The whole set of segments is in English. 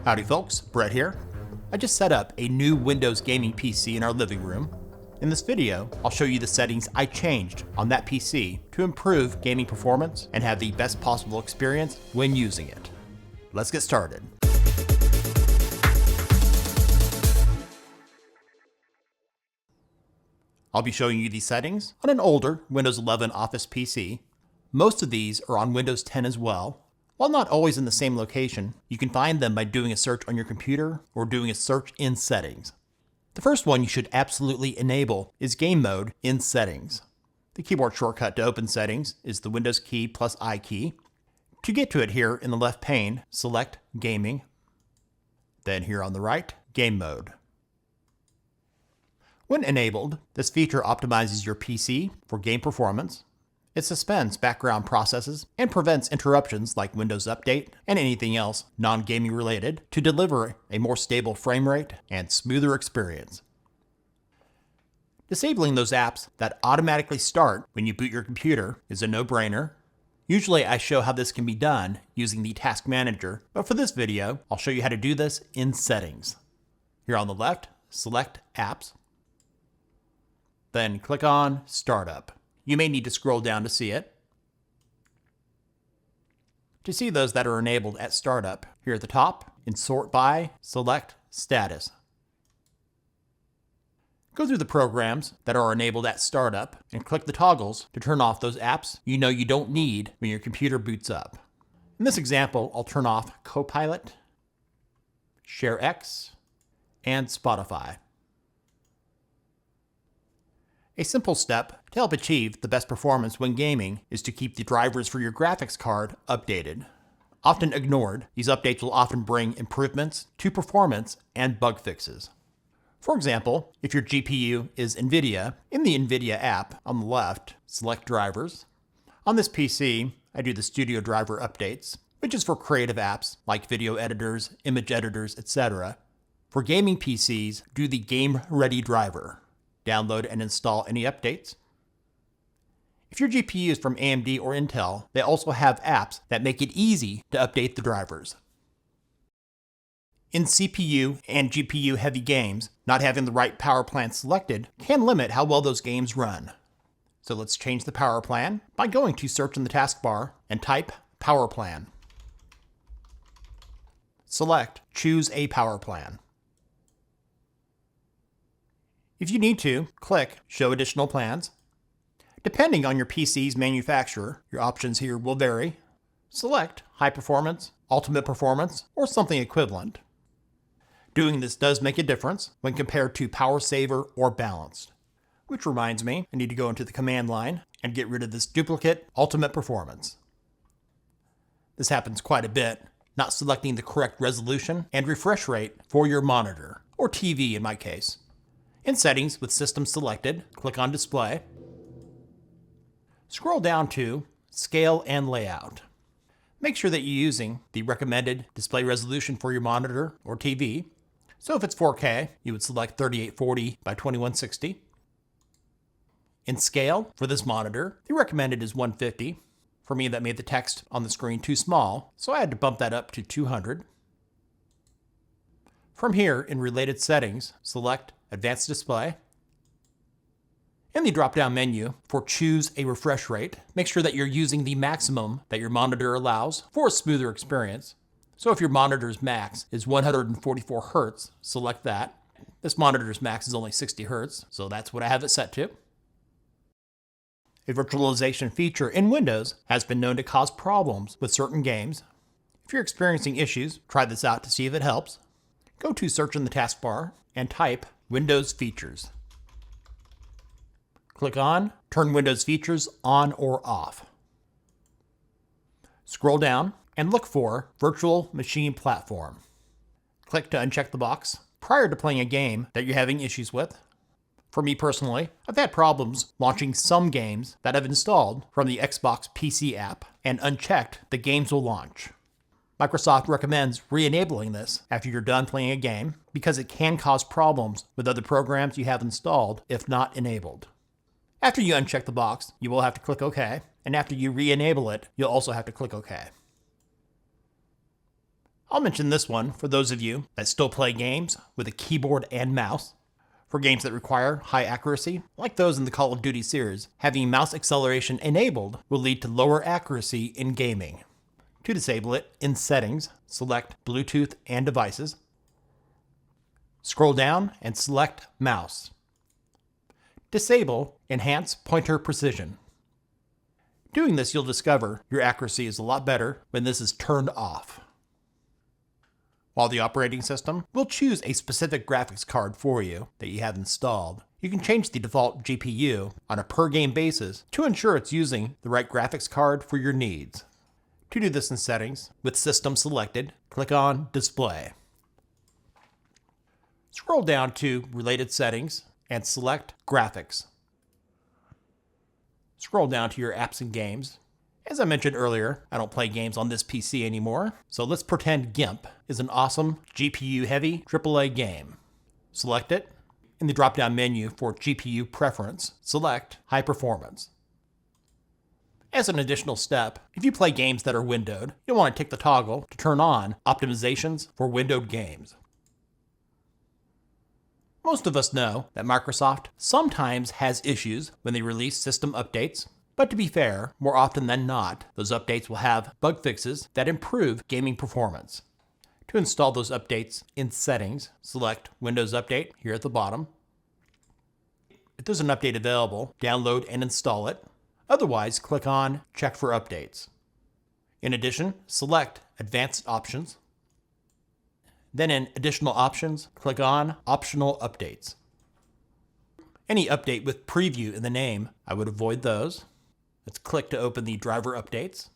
Howdy folks, Brett here. I just set up a new Windows gaming PC in our living room. In this video, I'll show you the settings I changed on that PC to improve gaming performance and have the best possible experience when using it. Let's get started. I'll be showing you these settings on an older Windows 11 Office PC. Most of these are on Windows 10 as well. While not always in the same location, you can find them by doing a search on your computer or doing a search in Settings. The first one you should absolutely enable is Game Mode in Settings. The keyboard shortcut to open Settings is the Windows key plus I key. To get to it here in the left pane, select Gaming. Then here on the right, Game Mode. When enabled, this feature optimizes your PC for game performance. It suspends background processes and prevents interruptions like Windows Update and anything else non-gaming related to deliver a more stable frame rate and smoother experience. Disabling those apps that automatically start when you boot your computer is a no-brainer. Usually I show how this can be done using the Task Manager, but for this video, I'll show you how to do this in Settings. Here on the left, select Apps. Then click on Startup. You may need to scroll down to see it. To see those that are enabled at startup, here at the top, in Sort By, select Status. Go through the programs that are enabled at startup and click the toggles to turn off those apps you know you don't need when your computer boots up. In this example, I'll turn off Copilot, ShareX, and Spotify. A simple step to help achieve the best performance when gaming is to keep the drivers for your graphics card updated. Often ignored, these updates will often bring improvements to performance and bug fixes. For example, if your GPU is NVIDIA, in the NVIDIA app on the left, select Drivers. On this PC, I do the Studio Driver Updates, which is for creative apps like video editors, image editors, etc. For gaming PCs, do the Game Ready driver. Download and install any updates. If your GPU is from AMD or Intel, they also have apps that make it easy to update the drivers. In CPU and GPU heavy games, not having the right power plan selected can limit how well those games run. So let's change the power plan by going to search in the taskbar and type Power Plan. Select Choose a Power Plan. If you need to, click Show Additional Plans. Depending on your PC's manufacturer, your options here will vary. Select High Performance, Ultimate Performance, or something equivalent. Doing this does make a difference when compared to Power Saver or Balanced. Which reminds me, I need to go into the command line and get rid of this duplicate Ultimate Performance. This happens quite a bit, not selecting the correct resolution and refresh rate for your monitor, or TV in my case. In Settings, with System selected, click on Display. Scroll down to Scale and Layout. Make sure that you're using the recommended display resolution for your monitor or TV. So if it's 4K, you would select 3840 by 2160. In Scale, for this monitor, the recommended is 150. For me, that made the text on the screen too small, so I had to bump that up to 200. From here, in Related Settings, select Advanced Display. In the drop-down menu for Choose a Refresh Rate, make sure that you're using the maximum that your monitor allows for a smoother experience. So if your monitor's max is 144 Hz, select that. This monitor's max is only 60 Hz, so that's what I have it set to. A virtualization feature in Windows has been known to cause problems with certain games. If you're experiencing issues, try this out to see if it helps. Go to Search in the taskbar and type Windows Features. Click on Turn Windows Features on or off. Scroll down and look for Virtual Machine Platform. Click to uncheck the box prior to playing a game that you're having issues with. For me personally, I've had problems launching some games that I've installed from the Xbox PC app, and unchecked, the games will launch. Microsoft recommends re-enabling this after you're done playing a game because it can cause problems with other programs you have installed if not enabled. After you uncheck the box, you will have to click OK, and after you re-enable it, you'll also have to click OK. I'll mention this one for those of you that still play games with a keyboard and mouse. For games that require high accuracy, like those in the Call of Duty series, having mouse acceleration enabled will lead to lower accuracy in gaming. To disable it, in Settings, select Bluetooth and Devices. Scroll down and select Mouse. Disable Enhance Pointer Precision. Doing this, you'll discover your accuracy is a lot better when this is turned off. While the operating system will choose a specific graphics card for you that you have installed, you can change the default GPU on a per-game basis to ensure it's using the right graphics card for your needs. To do this in Settings, with System selected, click on Display. Scroll down to Related Settings and select Graphics. Scroll down to your Apps and Games. As I mentioned earlier, I don't play games on this PC anymore, so let's pretend GIMP is an awesome GPU-heavy AAA game. Select it. In the drop-down menu for GPU preference, select High Performance. As an additional step, if you play games that are windowed, you'll want to tick the toggle to turn on optimizations for windowed games. Most of us know that Microsoft sometimes has issues when they release system updates. But to be fair, more often than not, those updates will have bug fixes that improve gaming performance. To install those updates in Settings, select Windows Update here at the bottom. If there's an update available, download and install it. Otherwise, click on Check for Updates. In addition, select Advanced Options. Then in Additional Options, click on Optional Updates. Any update with Preview in the name, I would avoid those. Let's click to open the driver updates.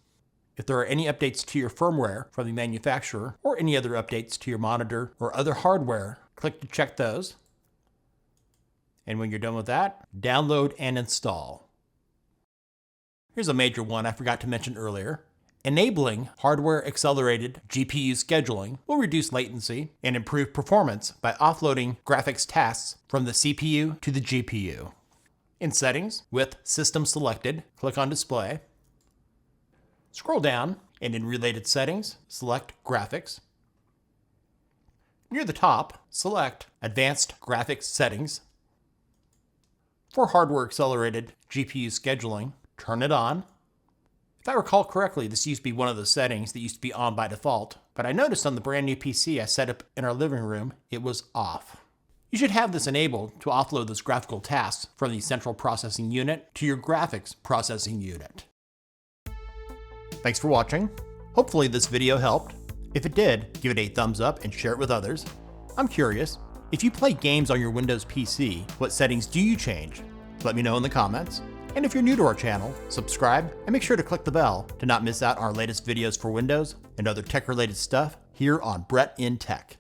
If there are any updates to your firmware from the manufacturer or any other updates to your monitor or other hardware, click to check those. And when you're done with that, download and install. Here's a major one I forgot to mention earlier. Enabling hardware-accelerated GPU scheduling will reduce latency and improve performance by offloading graphics tasks from the CPU to the GPU. In Settings, with System selected, click on Display. Scroll down, and in Related Settings, select Graphics. Near the top, select Advanced Graphics Settings. For hardware-accelerated GPU scheduling, turn it on. If I recall correctly, this used to be one of the settings that used to be on by default, but I noticed on the brand new PC I set up in our living room, it was off. You should have this enabled to offload those graphical tasks from the central processing unit to your graphics processing unit. Thanks for watching. Hopefully this video helped. If it did, give it a thumbs up and share it with others. I'm curious, if you play games on your Windows PC, what settings do you change? Let me know in the comments. And if you're new to our channel, subscribe and make sure to click the bell to not miss out on our latest videos for Windows and other tech-related stuff here on Brett in Tech.